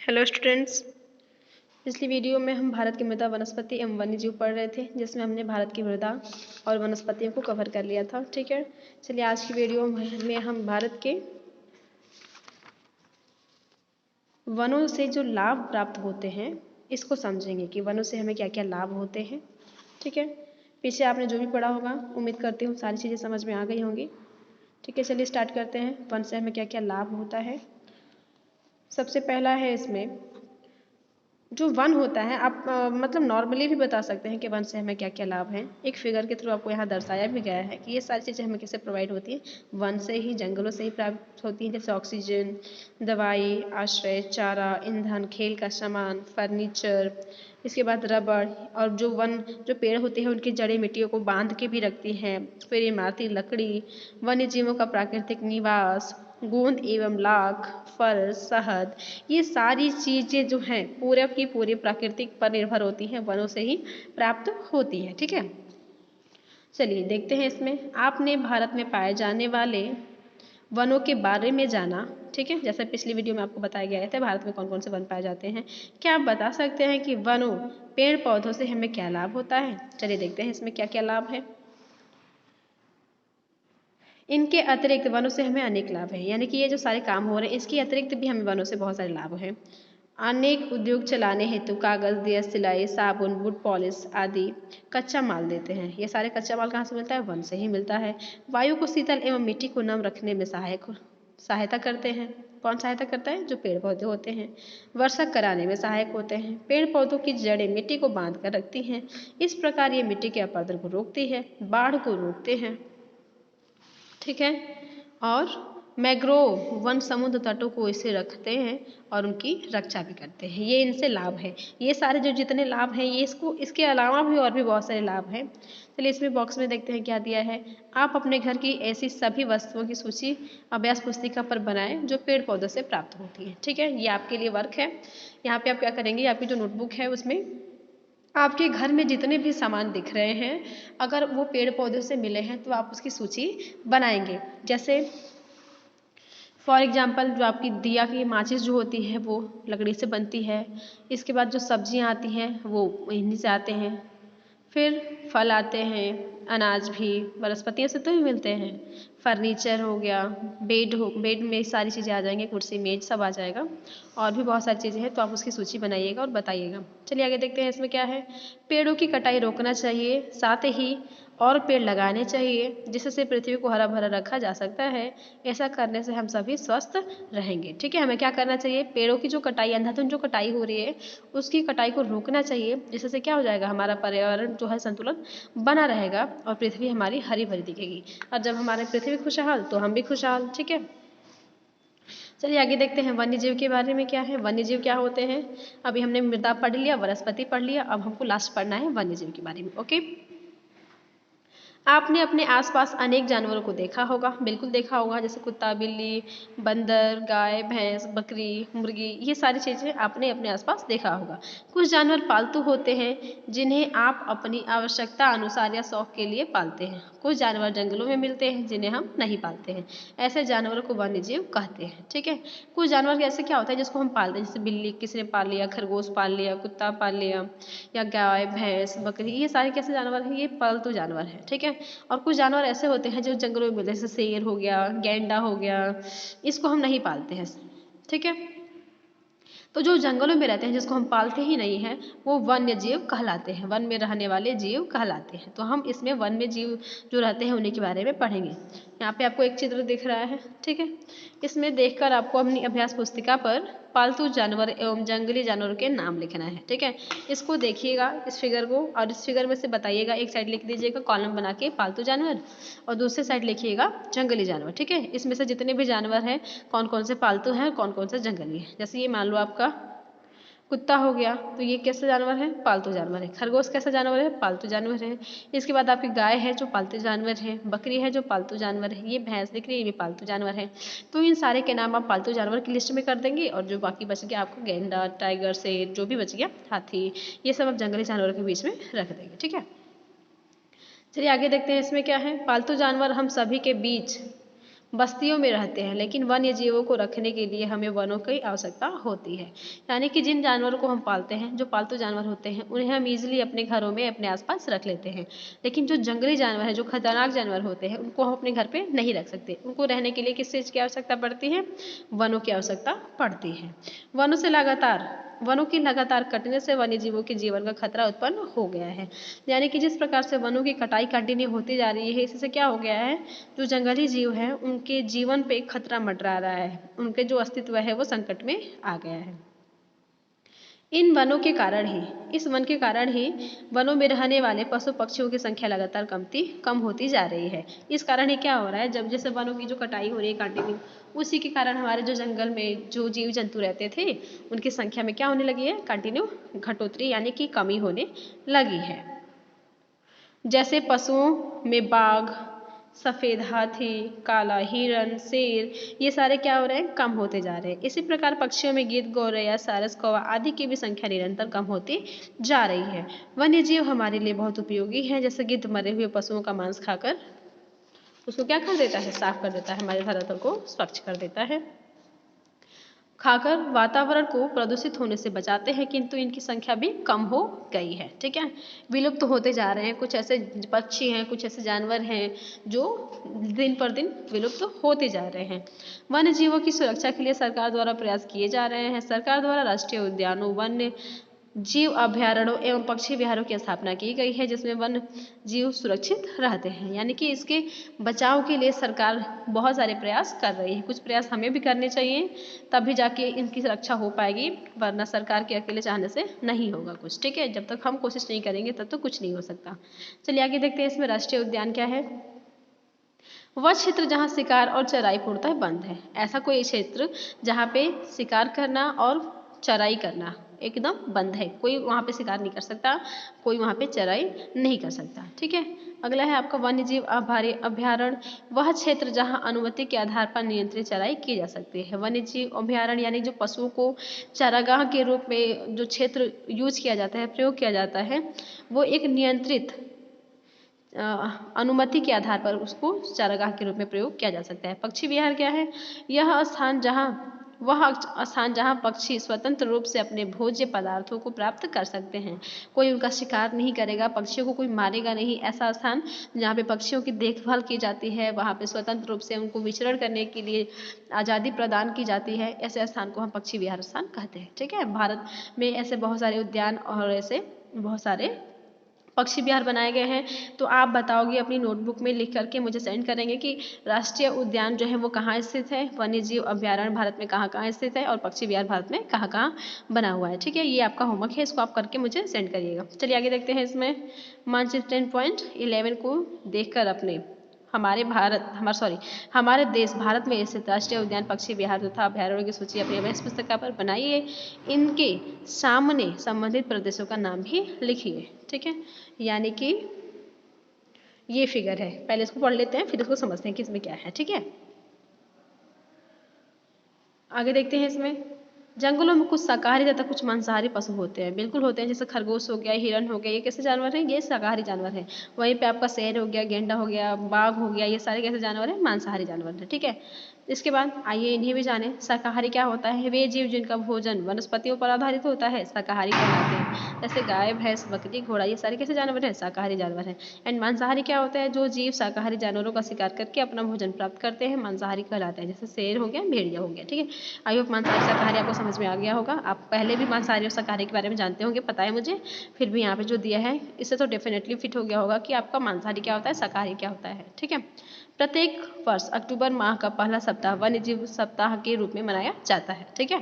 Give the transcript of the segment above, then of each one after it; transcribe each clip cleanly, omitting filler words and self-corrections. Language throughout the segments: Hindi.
Hello students. पिछली वीडियो में हम भारत की मृदा, वनस्पति एवं वन्यजीव पढ़ रहे थे, जिसमें हमने भारत की मृदा और वनस्पतियों को कवर कर लिया था। ठीक है, चलिए आज की वीडियो में हम भारत के वनों से जो लाभ प्राप्त होते हैं इसको समझेंगे कि वनों से हमें क्या क्या लाभ होते हैं। ठीक है, पीछे आपने जो भी पढ़ा होगा उम्मीद करती हूँ सारी चीज़ें समझ में आ गई होंगी। ठीक है, चलिए स्टार्ट करते हैं। वन से हमें क्या क्या लाभ होता है। सबसे पहला है इसमें जो वन होता है, आप मतलब नॉर्मली भी बता सकते हैं कि वन से हमें क्या क्या लाभ हैं। एक फिगर के थ्रू आपको यहाँ दर्शाया भी गया है कि ये सारी चीज़ें हमें कैसे प्रोवाइड होती हैं। वन से ही, जंगलों से ही प्राप्त होती हैं, जैसे ऑक्सीजन, दवाई, आश्रय, चारा, ईंधन, खेल का सामान, फर्नीचर, इसके बाद रबड़। और जो जो पेड़ होते हैं उनकी जड़ें मिट्टियों को बांध के भी रखती हैं। फिर इमारती लकड़ी, वन्य जीवों का प्राकृतिक निवास, गोंद एवं लाख, फल, शहद, ये सारी चीज़ें जो हैं पूरे की पूरी प्राकृतिक पर निर्भर होती हैं, वनों से ही प्राप्त होती है। ठीक है, चलिए देखते हैं इसमें। आपने भारत में पाए जाने वाले वनों के बारे में जाना। ठीक है, जैसे पिछली वीडियो में आपको बताया गया था भारत में कौन कौन से वन पाए जाते हैं। क्या आप बता सकते हैं कि वनों, पेड़ पौधों से हमें क्या लाभ होता है? चलिए देखते हैं इसमें क्या क्या लाभ है। इनके अतिरिक्त वनों से हमें अनेक लाभ हैं, यानी कि ये जो सारे काम हो रहे हैं इसके अतिरिक्त भी हमें वनों से बहुत सारे लाभ हैं। अनेक उद्योग चलाने हेतु कागज, दिया, सिलाई, साबुन, वुड पॉलिश आदि कच्चा माल देते हैं। ये सारे कच्चा माल कहाँ से मिलता है? वन से ही मिलता है। वायु को शीतल एवं मिट्टी को नम रखने में सहायता करते हैं। कौन सहायता करता है? जो पेड़ पौधे होते हैं। वर्षा कराने में सहायक होते हैं। पेड़ पौधों की जड़ें मिट्टी को बांध कर रखती हैं। इस प्रकार ये मिट्टी के अपरदन को रोकती है, बाढ़ को रोकते हैं। ठीक है, और मैंग्रोव वन समुद्र तटों को इसे रखते हैं और उनकी रक्षा भी करते हैं। ये इनसे लाभ है। ये सारे जो जितने लाभ हैं ये इसके अलावा भी और भी बहुत सारे लाभ हैं। चलिए इसमें बॉक्स में देखते हैं क्या दिया है। आप अपने घर की ऐसी सभी वस्तुओं की सूची अभ्यास पुस्तिका पर बनाएं जो पेड़ पौधों से प्राप्त होती है। ठीक है, ये आपके लिए वर्क है। यहाँ पे आप क्या करेंगे, आपकी जो नोटबुक है उसमें आपके घर में जितने भी सामान दिख रहे हैं अगर वो पेड़ पौधों से मिले हैं तो आप उसकी सूची बनाएंगे। जैसे फॉर एग्जाम्पल जो आपकी दिया की माचिस जो होती है वो लकड़ी से बनती है। इसके बाद जो सब्जियां आती हैं वो इन्हीं से आते हैं। फिर फल आते हैं, अनाज भी वनस्पतियों से तो ही मिलते हैं। फर्नीचर हो गया, बेड में सारी चीज़ें आ जाएंगी, कुर्सी मेज सब आ जाएगा। और भी बहुत सारी चीज़ें हैं तो आप उसकी सूची बनाइएगा और बताइएगा। चलिए आगे देखते हैं इसमें क्या है। पेड़ों की कटाई रोकना चाहिए, साथ ही और पेड़ लगाने चाहिए जिससे पृथ्वी को हरा भरा रखा जा सकता है। ऐसा करने से हम सभी स्वस्थ रहेंगे। ठीक है, हमें क्या करना चाहिए? पेड़ों की जो कटाई, अंधाधुंध जो कटाई हो रही है उसकी कटाई को रोकना चाहिए, जिससे क्या हो जाएगा, हमारा पर्यावरण जो है संतुलन बना रहेगा और पृथ्वी हमारी हरी भरी दिखेगी। और जब हमारी पृथ्वी खुशहाल तो हम भी खुशहाल। ठीक है, चलिए आगे देखते हैं वन्य जीव के बारे में क्या है। वन्य जीव क्या होते हैं? अभी हमने मृदा पढ़ लिया, वनस्पति पढ़ लिया, अब हमको लास्ट पढ़ना है वन्य जीव के बारे में। ओके, आपने अपने आसपास अनेक जानवरों को देखा होगा, बिल्कुल देखा होगा, जैसे कुत्ता, बिल्ली, बंदर, गाय, भैंस, बकरी, मुर्गी, ये सारी चीज़ें आपने अपने आसपास देखा होगा। कुछ जानवर पालतू होते हैं जिन्हें आप अपनी आवश्यकता अनुसार या शौक के लिए पालते हैं। कुछ जानवर जंगलों में मिलते हैं जिन्हें हम नहीं पालते हैं। ऐसे जानवरों को वन्यजीव कहते हैं। ठीक है, कुछ जानवर ऐसे क्या होता है जिसको हम पालते हैं, जैसे बिल्ली किसी ने पाल लिया, खरगोश पाल लिया, कुत्ता पाल लिया, या गाय, भैंस, बकरी, ये सारे कैसे जानवर हैं? ये पालतू जानवर हैं। ठीक है, और कुछ जानवर ऐसे होते हैं जो जंगलों में मिलते हैं, जैसे शेर हो गया, गैंडा हो गया, इसको हम नहीं पालते हैं। ठीक है, तो जो जंगलों में रहते हैं जिसको हम पालते ही नहीं हैं वो वन्य जीव कहलाते हैं, वन में रहने वाले जीव कहलाते हैं। तो हम इसमें वन में जीव जो रहते हैं उन्हीं के बारे में पढ़ेंगे। यहाँ पे आपको एक चित्र दिख रहा है। ठीक है, इसमें देखकर आपको अपनी अभ्यास पुस्तिका पर पालतू जानवर एवं जंगली जानवरों के नाम लिखना है। ठीक है, इसको देखिएगा, इस फिगर को, और इस फिगर में से बताइएगा। एक साइड लिख दीजिएगा कॉलम बना के पालतू जानवर, और दूसरी साइड लिखिएगा जंगली जानवर। ठीक है, इसमें से जितने भी जानवर हैं कौन कौन से पालतू हैं, कौन कौन से जंगली हैं। जैसे ये मान लो आपका कुत्ता हो गया तो ये कैसा जानवर है? पालतू जानवर है। खरगोश कैसा जानवर है? पालतू जानवर है। इसके बाद आपकी गाय है जो पालतू जानवर है, बकरी है जो पालतू जानवर है, ये भैंस दिख रही है ये भी पालतू जानवर है। तो इन सारे के नाम आप पालतू जानवर की लिस्ट में कर देंगे, और जो बाकी बच गया आपको गैंडा, टाइगर, शेर, जो भी बच गया, हाथी, ये सब आप जंगली जानवरों के बीच में रख देंगे। ठीक है, चलिए आगे देखते हैं इसमें क्या है। पालतू जानवर हम सभी के बीच बस्तियों में रहते हैं, लेकिन वन्य जीवों को रखने के लिए हमें वनों की आवश्यकता होती है। यानी कि जिन जानवरों को हम पालते हैं, जो पालतू जानवर होते हैं, उन्हें हम ईजिली अपने घरों में अपने आसपास रख लेते हैं। लेकिन जो जंगली जानवर हैं, जो खतरनाक जानवर होते हैं, उनको हम अपने घर पे नहीं रख सकते। उनको रहने के लिए किस चीज़ की आवश्यकता पड़ती है? वनों की आवश्यकता पड़ती है। वनों की लगातार कटने से वन्य जीवों के जीवन का खतरा उत्पन्न हो गया है। यानी कि जिस प्रकार से वनों की कटाई कंटिन्यू होती जा रही है, इससे क्या हो गया है, जो जंगली जीव हैं उनके जीवन पे खतरा मंडरा रहा है, उनके जो अस्तित्व है वो संकट में आ गया है। इन वनों के कारण ही इस वन के कारण ही वनों में रहने वाले पशु पक्षियों की संख्या लगातार कम होती जा रही है। इस कारण ही क्या हो रहा है, जब जैसे वनों की जो कटाई हो रही है कंटिन्यू, उसी के कारण हमारे जो जंगल में जो जीव जंतु रहते थे उनकी संख्या में क्या होने लगी है, कंटिन्यू घटोतरी यानी कि कमी होने लगी है। जैसे पशुओं में बाघ, सफ़ेद हाथी, काला हिरण, शेर, ये सारे क्या हो रहे हैं, कम होते जा रहे हैं। इसी प्रकार पक्षियों में गिद्ध, गौरैया, सारस, कौवा आदि की भी संख्या निरंतर कम होती जा रही है। वन्य जीव हमारे लिए बहुत उपयोगी हैं। जैसे गिद्ध मरे हुए पशुओं का मांस खाकर उसको क्या कर देता है, साफ कर देता है, हमारे धरातल को स्वच्छ कर देता है। खाकर वातावरण को प्रदूषित होने से बचाते हैं, किंतु इनकी संख्या भी कम हो गई है। ठीक है, विलुप्त तो होते जा रहे हैं। कुछ ऐसे पक्षी हैं, कुछ ऐसे जानवर हैं जो दिन पर दिन विलुप्त तो होते जा रहे हैं। वन्य जीवों की सुरक्षा के लिए सरकार द्वारा प्रयास किए जा रहे हैं। सरकार द्वारा राष्ट्रीय उद्यानों, वन्य जीव अभ्यारण्यों एवं पक्षी विहारों की स्थापना की गई है, जिसमें वन्य जीव सुरक्षित रहते हैं। यानी कि इसके बचाव के लिए सरकार बहुत सारे प्रयास कर रही है। कुछ प्रयास हमें भी करने चाहिए, तभी जाके इनकी रक्षा हो पाएगी, वरना सरकार के अकेले चाहने से नहीं होगा कुछ। ठीक है, जब तक हम कोशिश नहीं करेंगे तब तक कुछ नहीं हो सकता। चलिए आगे देखते हैं इसमें राष्ट्रीय उद्यान क्या है। वह क्षेत्र जहाँ शिकार और चराई पूर्णतः बंद है। ऐसा कोई क्षेत्र जहाँ पे शिकार करना और चराई करना एकदम बंद है, कोई वहाँ पे शिकार नहीं कर सकता, कोई वहाँ पे चराई नहीं कर सकता। ठीक है, अगला है आपका वन्य जीव अभ्यारण्य, वह क्षेत्र जहाँ अनुमति के आधार पर नियंत्रित चराई की जा सकती है। वन्य जीव अभ्यारण्य यानी जो पशुओं को चारागाह के रूप में जो क्षेत्र यूज किया जाता है, प्रयोग किया जाता है, वो एक नियंत्रित अनुमति के आधार पर उसको चारागाह के रूप में प्रयोग किया जा सकता है। पक्षी विहार क्या है, वह स्थान जहाँ पक्षी स्वतंत्र रूप से अपने भोज्य पदार्थों को प्राप्त कर सकते हैं। कोई उनका शिकार नहीं करेगा, पक्षियों को कोई मारेगा नहीं। ऐसा स्थान जहाँ पे पक्षियों की देखभाल की जाती है, वहाँ पे स्वतंत्र रूप से उनको विचरण करने के लिए आज़ादी प्रदान की जाती है, ऐसे स्थान को हम पक्षी विहार स्थान कहते हैं। ठीक है, भारत में ऐसे बहुत सारे उद्यान और ऐसे बहुत सारे पक्षी विहार बनाए गए हैं। तो आप बताओगे अपनी नोटबुक में लिख करके मुझे सेंड करेंगे कि राष्ट्रीय उद्यान जो है वो कहाँ स्थित है, वन्य जीव अभ्यारण्य भारत में कहाँ कहाँ स्थित है और पक्षी विहार भारत में कहाँ कहाँ बना हुआ है। ठीक है, ये आपका होमवर्क है, इसको आप करके मुझे सेंड करिएगा। चलिए आगे देखते हैं इसमें मानचित्र 10.11 को देखकर अपने हमारे देश भारत में स्थित राष्ट्रीय उद्यान, पक्षी विहार तथा अभ्यारण्यों की सूची अपनी अभ्यास पुस्तिका पर बनाइए। इनके सामने संबंधित प्रदेशों का नाम भी लिखिए। ठीक है, यानी कि ये फिगर है, पहले इसको पढ़ लेते हैं फिर इसको समझते हैं कि इसमें क्या है। ठीक है, आगे देखते हैं इसमें जंगलों में कुछ शाकाहारी तथा कुछ मांसाहारी पशु होते हैं। बिल्कुल होते हैं, जैसे खरगोश हो गया, हिरण हो गया, ये कैसे जानवर हैं, ये शाकाहारी जानवर हैं। वहीं पे आपका शेर हो गया, गेंडा हो गया, बाघ हो गया, ये सारे कैसे जानवर हैं, मांसाहारी जानवर हैं। ठीक है, इसके बाद आइए इन्हें भी जानें। शाकाहारी क्या होता है, वे जीव जिनका भोजन वनस्पतियों पर आधारित होता है शाकाहारी कहलाते हैं। जैसे गाय, भैंस, बकरी, घोड़ा, ये सारे कैसे जानवर हैं, शाकाहारी जानवर हैं। एंड मांसाहारी क्या होता है, जो जीव शाकाहारी जानवरों का शिकार करके अपना भोजन प्राप्त करते हैं, मांसाहारी कहलाते हैं। जैसे शेर हो गया, भेड़िया हो गया। ठीक है, आई होप मांसाहारी शाकाहारी आपको समझ में आ गया होगा। आप पहले भी मांसाहारी और शाकाहारी के बारे में जानते होंगे, पता है मुझे, फिर भी यहाँ पे जो दिया है इससे तो डेफिनेटली फिट हो गया होगा कि आपका मांसाहारी क्या होता है, शाकाहारी क्या होता है। ठीक है, प्रत्येक वर्ष अक्टूबर माह का पहला सप्ताह वन्य जीव सप्ताह के रूप में मनाया जाता है। ठीक है,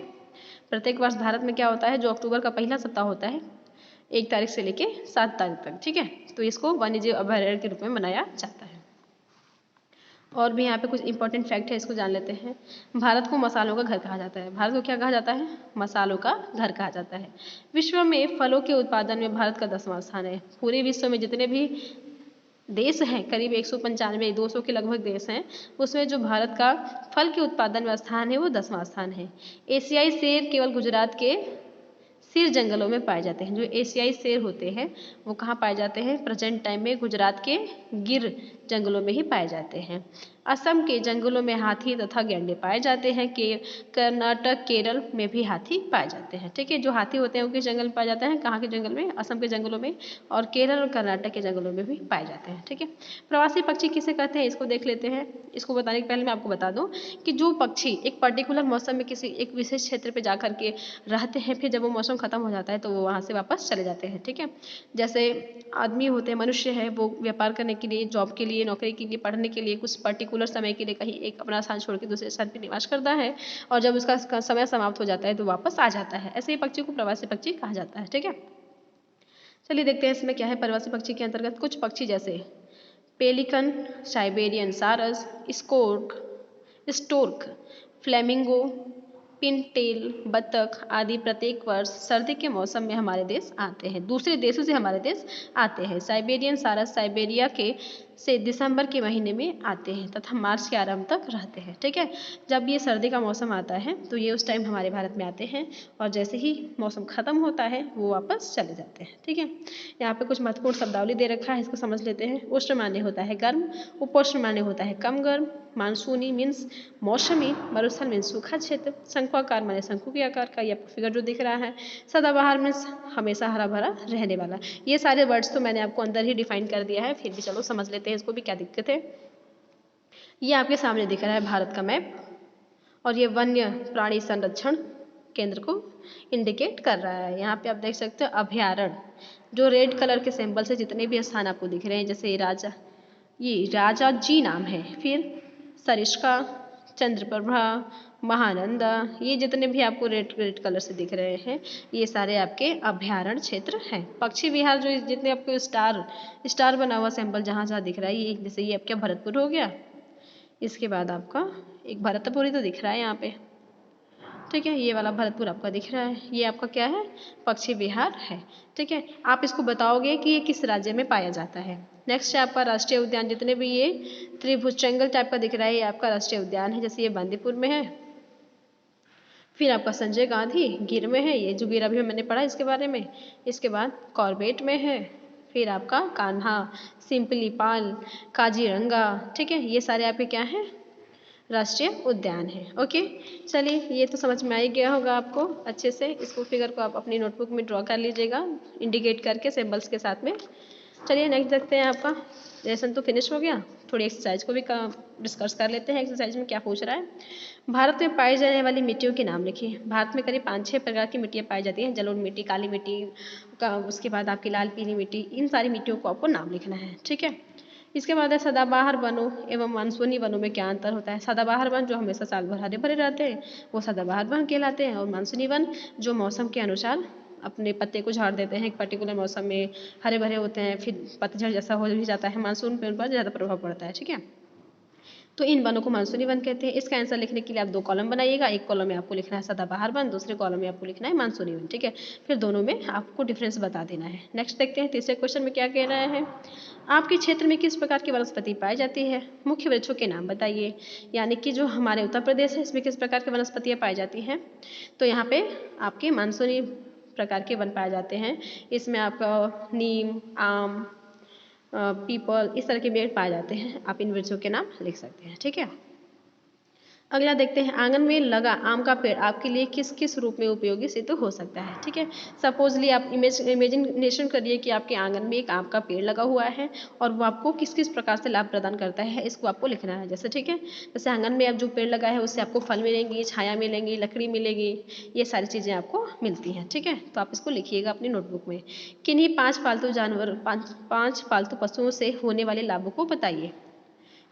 प्रत्येक वर्ष भारत में क्या होता है, जो अक्टूबर का पहला सप्ताह होता है 1 तारीख से लेके 7 तारीख तक। ठीक है, तो इसको वन्य जीव अभयारण्य के रूप में मनाया जाता है। और भी यहाँ पे कुछ इंपॉर्टेंट फैक्ट है, इसको जान लेते हैं। भारत को मसालों का घर कहा जाता है। भारत को क्या कहा जाता है, मसालों का घर कहा जाता है। विश्व में फलों के उत्पादन में भारत का 10वां स्थान है। पूरे विश्व में जितने भी देश हैं, करीब 195-200 के लगभग देश हैं, उसमें जो भारत का फल के उत्पादन में स्थान है वो 10वां स्थान है। एशियाई शेर केवल गुजरात के सिर जंगलों में पाए जाते हैं। जो एशियाई शेर होते हैं वो कहाँ पाए जाते हैं, प्रेजेंट टाइम में गुजरात के गिर जंगलों में ही पाए जाते हैं। असम के जंगलों में हाथी तथा गैंडे पाए जाते हैं। कर्नाटक केरल में भी हाथी पाए जाते हैं। ठीक है, जो हाथी होते हैं उनके जंगल में पाए जाते हैं। कहाँ के जंगल में? असम के जंगलों में, और केरल और कर्नाटक के जंगलों में भी पाए जाते हैं। ठीक है, प्रवासी पक्षी किसे कहते हैं इसको देख लेते हैं। इसको बताने के पहले मैं आपको बता दूं कि जो पक्षी एक पर्टिकुलर मौसम में किसी एक विशेष क्षेत्र पे जा करके रहते हैं, फिर जब वो मौसम खत्म हो जाता है तो वो वहाँ से वापस चले जाते हैं। ठीक है, जैसे आदमी होते हैं, मनुष्य है, वो व्यापार करने के लिए, जॉब के लिए, नौकरी के लिए, पढ़ने के लिए कुछ पर्टिकुलर समय के लिए कहीं एक अपना स्थान छोड़ के दूसरे स्थान पर निवास करता है, और जब उसका समय समाप्त हो जाता है तो वापस आ जाता है। ऐसे ही पक्षी को प्रवासी पक्षी कहा जाता है। ठीक है, चलिए देखते हैं इसमें क्या है। प्रवासी पक्षी के अंतर्गत कुछ पक्षी जैसे पेलिकन, साइबेरियन सारस, स्टोर्क, फ्लेमिंगो, पिनटेल, बतख आदि प्रत्येक वर्ष सर्दी के मौसम में हमारे देश आते हैं, दूसरे देशों से हमारे देश आते हैं। साइबेरियन सारस साइबेरिया के से दिसंबर के महीने में आते हैं तथा मार्च के आरंभ तक रहते हैं। ठीक है, जब ये सर्दी का मौसम आता है तो ये उस टाइम हमारे भारत में आते हैं, और जैसे ही मौसम खत्म होता है वो वापस चले जाते हैं। ठीक है, यहाँ पे कुछ महत्वपूर्ण शब्दावली दे रखा है, इसको समझ लेते हैं। उष्ण माने होता है गर्म, उपोष्ण माने होता है कम गर्म, मानसूनी मीन्स मौसमी, मरुस्थल मीन्स सूखा क्षेत्र, शंकुआकार माने शंकु के आकार का, ये आपको फिगर जो दिख रहा है, सदाबहार मीन्स हमेशा हरा भरा रहने वाला। ये सारे वर्ड्स तो मैंने आपको अंदर ही डिफाइन कर दिया है, फिर भी चलो समझ लेते हैं इसको भी, क्या दिक्कत है। ये आपके सामने दिख रहा है भारत का मैप, और ये वन्य प्राणी संरक्षण केंद्र को इंडिकेट कर रहा है। यहाँ पे आप देख सकते हो अभयारण्य, जो रेड कलर के सिंबल से जितने भी स्थान आपको दिख रहे हैं, जैसे ये राजा जी नाम है, फिर सरिस्का, चंद्रप्रभा, महानंदा, ये जितने भी आपको रेड रेड कलर से दिख रहे हैं, ये सारे आपके अभयारण्य क्षेत्र हैं। पक्षी विहार जो जितने आपको स्टार बना हुआ सिंबल जहाँ जहाँ दिख रहा है, ये जैसे ये आपका भरतपुर हो गया, इसके बाद आपका एक भरतपुरी तो दिख रहा है यहाँ पे। ठीक है, ये वाला भरतपुर आपका दिख रहा है, ये आपका क्या है? पक्षी विहार है। ठीक है, आप इसको बताओगे कि ये किस राज्य में पाया जाता है। नेक्स्ट है आपका राष्ट्रीय उद्यान, जितने भी ये त्रिभुज ट्रायंगल टाइप का दिख रहा है, ये आपका राष्ट्रीय उद्यान है। जैसे ये बांदीपुर में है, फिर आपका संजय गांधी गिर में है, ये जो गिर अभी मैंने पढ़ा इसके बारे में। इसके बाद कॉर्बेट में है, फिर आपका कान्हा, सिंपली पाल, काजीरंगा। ठीक है, ये सारे आपके क्या हैं? राष्ट्रीय उद्यान है। ओके, चलिए ये तो समझ में आ ही गया होगा आपको अच्छे से। इसको फिगर को आप अपनी नोटबुक में ड्रॉ कर लीजिएगा इंडिकेट करके सिंबल्स के साथ में। चलिए नेक्स्ट देखते हैं, आपका लेसन तो फिनिश हो गया, थोड़ी एक्सरसाइज को भी डिस्कस कर लेते हैं। एक्सरसाइज में क्या पूछ रहा है? भारत में पाई जाने वाली मिट्टियों के नाम लिखिए। भारत में करीब 5-6 प्रकार की मिट्टियाँ पाई जाती हैं, जलोढ़ मिट्टी, काली मिट्टी का, उसके बाद आपकी लाल पीली मिट्टी, इन सारी मिट्टियों को आपको नाम लिखना है। ठीक है, इसके बाद है सदाबहार वनों एवं मानसूनी वनों में क्या अंतर होता है। सदाबहार वन जो हमेशा साल भर हरे भरे रहते हैं वो सदाबहार वन कहलाते हैं, और मानसूनी वन जो मौसम के अनुसार अपने पत्ते को झाड़ देते हैं, एक पर्टिकुलर मौसम में हरे भरे होते हैं, फिर पतझड़ जैसा हो भी जाता है, मानसून पे उन पर ज़्यादा प्रभाव पड़ता है। ठीक है, तो इन वनों को मानसूनी वन कहते हैं। इसका आंसर लिखने के लिए आप 2 कॉलम बनाइएगा, एक कॉलम में आपको लिखना है सदाबहार वन, दूसरे कॉलम में आपको लिखना है मानसूनी वन। ठीक है, फिर दोनों में आपको डिफरेंस बता देना है। नेक्स्ट देखते हैं तीसरे क्वेश्चन में क्या कह रहा है। आपके क्षेत्र में किस प्रकार की वनस्पति पाई जाती है? मुख्य वृक्षों के नाम बताइए, यानी कि जो हमारे उत्तर प्रदेश है इसमें किस प्रकार की वनस्पतियाँ पाई जाती हैं। तो यहाँ पे आपके मानसूनी प्रकार के वन पाए जाते हैं। इसमें आपका नीम, आम, पीपल, इस तरह के पेड़ पाए जाते हैं। आप इन वृक्षों के नाम लिख सकते हैं। ठीक है, अगला देखते हैं, आंगन में लगा आम का पेड़ आपके लिए किस किस रूप में उपयोगी सिद्ध हो सकता है। ठीक है, सपोजली आप इमेजिनेशन करिए कि आपके आंगन में एक आम का पेड़ लगा हुआ है और वो आपको किस किस प्रकार से लाभ प्रदान करता है, इसको आपको लिखना है। जैसे ठीक है, जैसे आंगन में आप जो पेड़ लगा है उससे आपको फल मिलेंगी, छाया मिलेंगी, लकड़ी मिलेगी, ये सारी चीज़ें आपको मिलती हैं। ठीक है, तो आप इसको लिखिएगा अपनी नोटबुक में। किन्हीं 5 पालतू जानवर 5 पालतू पशुओं से होने वाले लाभों को बताइए,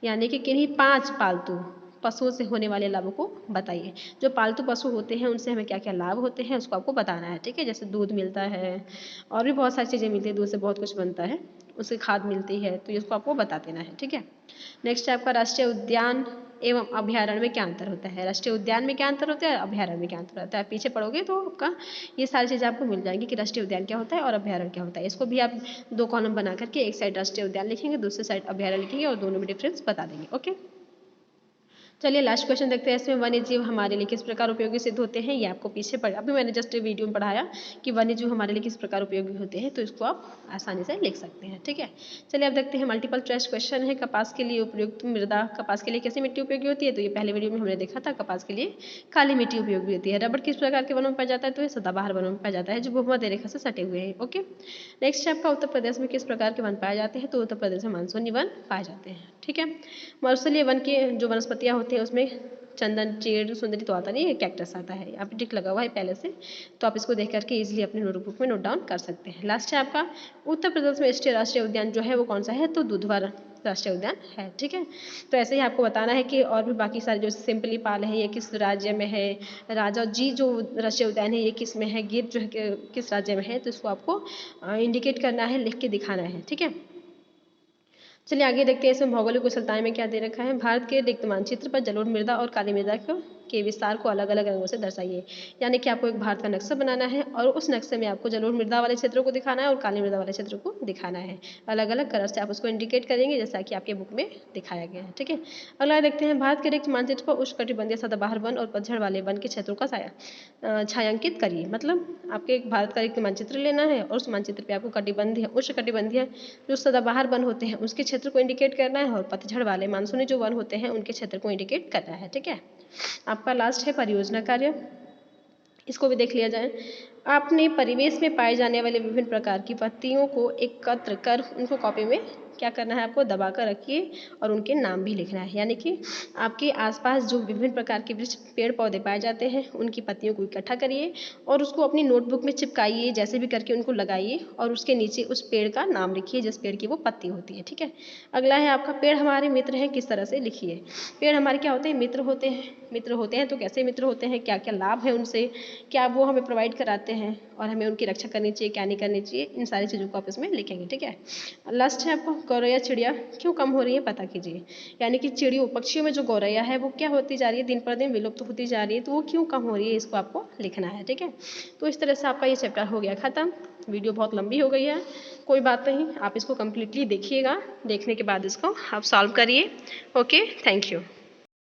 यानी कि किन्हीं 5 पालतू पशुओं से होने वाले लाभों को बताइए। जो पालतू पशु होते हैं उनसे हमें क्या क्या लाभ होते हैं उसको आपको बताना है। ठीक है, जैसे दूध मिलता है और भी बहुत सारी चीज़ें मिलती है, दूध से बहुत कुछ बनता है, उससे खाद मिलती है, तो इसको आपको बता देना है। ठीक है, नेक्स्ट है आपका राष्ट्रीय उद्यान एवं अभयारण्य में क्या अंतर होता है। राष्ट्रीय उद्यान में क्या अंतर होता है और अभयारण्य में क्या अंतर होता है। आप पीछे पढ़ोगे तो आपका ये सारी चीज़ें आपको मिल जाएंगी कि राष्ट्रीय उद्यान क्या होता है और अभयारण्य क्या होता है। इसको भी आप 2 कॉलम बना करके एक साइड राष्ट्रीय उद्यान लिखेंगे, दूसरी साइड अभयारण्य लिखेंगे और दोनों में डिफरेंस बता देंगे। ओके, चलिए लास्ट क्वेश्चन देखते हैं। इसमें वन्य जीव हमारे लिए किस प्रकार उपयोगी सिद्ध होते हैं, ये आपको पीछे पढ़ा, अभी मैंने जस्ट वीडियो में पढ़ाया कि वन्य जीव हमारे लिए किस प्रकार उपयोगी होते हैं, तो इसको आप आसानी से लिख सकते हैं। ठीक है, चलिए अब देखते हैं मल्टीपल चॉइस क्वेश्चन है। कपास के लिए उपयुक्त मृदा, कपास के लिए कैसी मिट्टी उपयोगी होती है, तो ये पहले वीडियो में हमने देखा था, कपास के लिए काली मिट्टी उपयोगी होती है। रबड़ किस प्रकार के वनों में पाया जाता है, तो ये सदाबहार वनों में पाया जाता है जो भूमध्य रेखा से सटे हुए हैं। ओके, नेक्स्ट है आपका उत्तर प्रदेश में किस प्रकार के वन पाए जाते हैं, तो उत्तर प्रदेश में मानसूनी वन पाए जाते हैं। ठीक है, मरुस्थलीय वन के जो वनस्पतियाँ होती हैं उसमें चंदन, चेड़, सुंदरी तो आता नहीं है, कैक्टस आता है। यहाँ पे टिक लगा हुआ है पहले से, तो आप इसको देख करके इजीली अपने नोटबुक में नोट डाउन कर सकते हैं। लास्ट है आपका उत्तर प्रदेश में स्टेट राष्ट्रीय उद्यान जो है वो कौन सा है, तो दुधवा राष्ट्रीय उद्यान है। ठीक है, तो ऐसे ही आपको बताना है कि और भी बाकी सारे जो सिंपली पाल है ये किस राज्य में है, राजा जी जो राष्ट्रीय उद्यान है ये किस में है, गिर जो है किस राज्य में है, तो इसको आपको इंडिकेट करना है, लिख के दिखाना है। ठीक है, चलिए आगे देखते हैं इसमें भौगोलिक कुशलताएं में क्या दे रखा है। भारत के रिक्त मानचित्र पर जलोढ़ मृदा और काली मृदा के विस्तार को अलग अलग रंगों से दर्शाइए। यानी कि आपको एक भारत का नक्शा बनाना है और उस नक्शे में आपको जलोढ़ मृदा वाले क्षेत्रों को दिखाना है और काली मृदा वाले क्षेत्रों को दिखाना है। अलग अलग कलर से आप उसको इंडिकेट करेंगे जैसा कि आपके बुक में दिखाया गया है। ठीक है, अगला देखते हैं भारत के रिक्त मानचित्र पर उष्णकटिबंधीय सदाबहार वन और पतझड़ वाले वन के क्षेत्रों का छायांकित करिए। मतलब आपके एक भारत का रिक्त मानचित्र लेना है और उस मानचित्र पे आपको कटिबंधीय, उष्णकटिबंधीय जो सदाबहार वन होते हैं उसके क्षेत्र को इंडिकेट करना है और पतझड़ वाले मानसूनी जो वन होते हैं उनके क्षेत्र को इंडिकेट करना है। ठीक है, आपका लास्ट है परियोजना कार्य, इसको भी देख लिया जाए। आपने परिवेश में पाए जाने वाले विभिन्न प्रकार की पत्तियों को एकत्र कर उनको कॉपी में क्या करना है, आपको दबा कर रखिए और उनके नाम भी लिखना है। यानी कि आपके आसपास जो विभिन्न प्रकार के वृक्ष, पेड़ पौधे पाए जाते हैं उनकी पत्तियों को इकट्ठा करिए और उसको अपनी नोटबुक में चिपकाइए, जैसे भी करके उनको लगाइए और उसके नीचे उस पेड़ का नाम लिखिए जिस पेड़ की वो पत्ती होती है। ठीक है, अगला है आपका पेड़ हमारे मित्र हैं, किस तरह से लिखिए। पेड़ हमारे क्या होते हैं, मित्र होते हैं। मित्र होते हैं तो कैसे मित्र होते हैं, क्या क्या लाभ है उनसे, क्या वो हमें प्रोवाइड कराते हैं और हमें उनकी रक्षा करनी चाहिए, क्या नहीं करनी चाहिए, इन सारी चीज़ों को आप इसमें लिखेंगे। ठीक है, लास्ट है आपको गौरैया चिड़िया क्यों कम हो रही है पता कीजिए। यानी कि चिड़ियों पक्षियों में जो गौरैया है वो क्या होती जा रही है, दिन पर दिन विलुप्त होती जा रही है, तो वो क्यों कम हो रही है इसको आपको लिखना है। ठीक है, तो इस तरह से आपका ये चैप्टर हो गया खत्म। वीडियो बहुत लंबी हो गई है, कोई बात नहीं, आप इसको कम्प्लीटली देखिएगा, देखने के बाद इसको आप सॉल्व करिए। Okay, thank you.